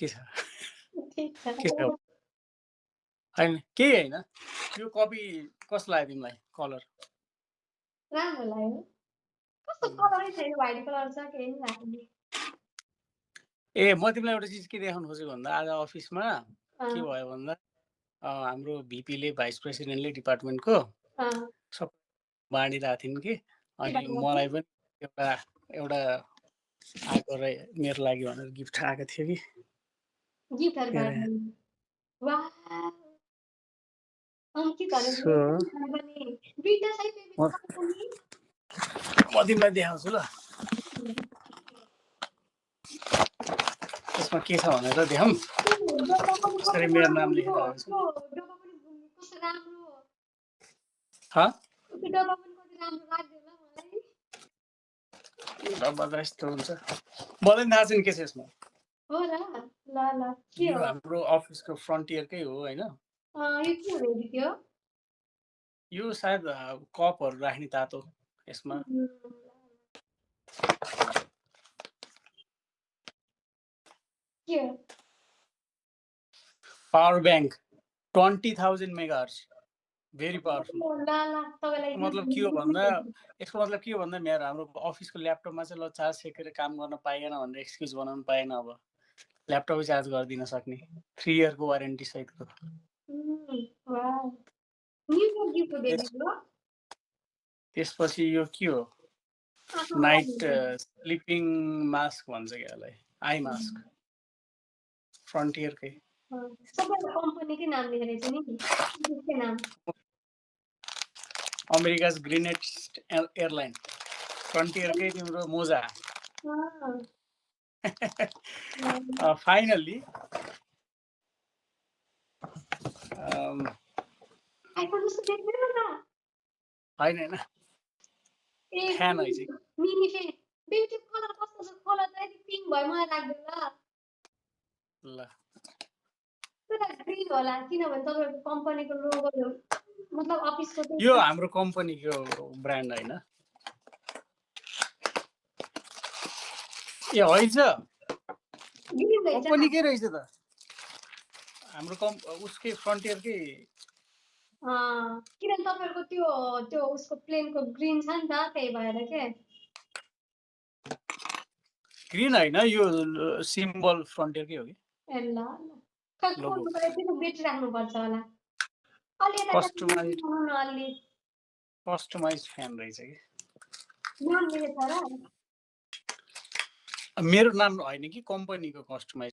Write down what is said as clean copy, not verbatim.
के छ ठिक छ के छ हैन केही हैन यो कपी कस्तो लाग्यो तिमीलाई कलर राम्रो लाग्यो कस्तो कलरै छैन व्हाइट कलर छ केही नि लाग्दैन ए म तिमीलाई एउटा चिज के देखाउन खोजेको भन्दा आज अफिसमा के भयो भन्दा हाम्रो भिपीले भाइस प्रेसिडेन्टले डिपार्टमेन्टको सब बाँडिरहेको थिइन् कि अनि मलाई पनि एउटा एउटा आएको र मेरो लागि भनेर गिफ्ट आएको थियो कि गिफ्टहरु बाँड्नु वाह अंकितहरु सो पनि दुईटा चाहिँ पेमेन्ट पनि म तिमीलाई देखाउँछु ल त्यसमा के छ भनेर देखाउँ यसरी मेरो नाम लेखेर आएको छ कस्तो राम्रो ह त्यो डब्बा पनि कति राम्रो लाग्यो ल मलाई डब्बा त यस्तो हुन्छ मलाई थाहा छैन के छ यसमा हो र ल ल के यो हो हाम्रो अफिसको फ्रन्टियरकै हो हैन यो के हो त्यो यो सायद कपहरु राख्ने तातो यसमा के हो power bank 20,000 megahertz very powerful मतलब के हो भन्दा यसको मतलब के हो भन्दा मेरो हाम्रो अफिसको ल्यापटपमा चाहिँ ल चार्ज सेकेर काम गर्न पाएन भनेर एक्सक्युज बनाउनु पाएन अब ल्यापटपै चार्ज गरिदिन सक्ने 3 इयरको वारेन्टी सहितको त्यसपछि यो के हो नाइट स्लिपिङ मास्क भन्छ क्या यसलाई आई मास्क फ्रन्टियरकै सबै कम्पनीकै नाम लेखेर चाहिँ नि त्यसकै नाम अमेरिकाज ग्रेनेस्ट एयरलाइन फ्रन्टियरकै तिम्रो मोजा फाइनल्ली आइफोन जस्तो देख्दैन त हैन हैन फ्यान है चाहिँ मिनी फ्यान ब्युटी कलर कस्तो छ कलर चाहिँ पिङ्क भयो मलाई लाग्दैन ल त्यो ग्रीन होला किनभने तपाईहरुको कम्पनीको लोगो मतलब अफिसको यो हाम्रो कम्पनीको ब्रान्ड हैन ए हैछ कम्पनीकै रहेछ त हाम्रो उसकै फ्रन्टियरकै किनभने तपाईहरुको त्यो त्यो उसको प्लेनको ग्रीन छ नि त त्यही भएर के ग्रीन हैन यो सिम्बल फ्रन्टियरकै हो कि ए ल बेट्री राख्नुपर्छ होला कस्टमाइज फ्यान रहेछ कि नाम लेखेछ र मेरो नाम हैन कि कम्पनीको कस्टमाइज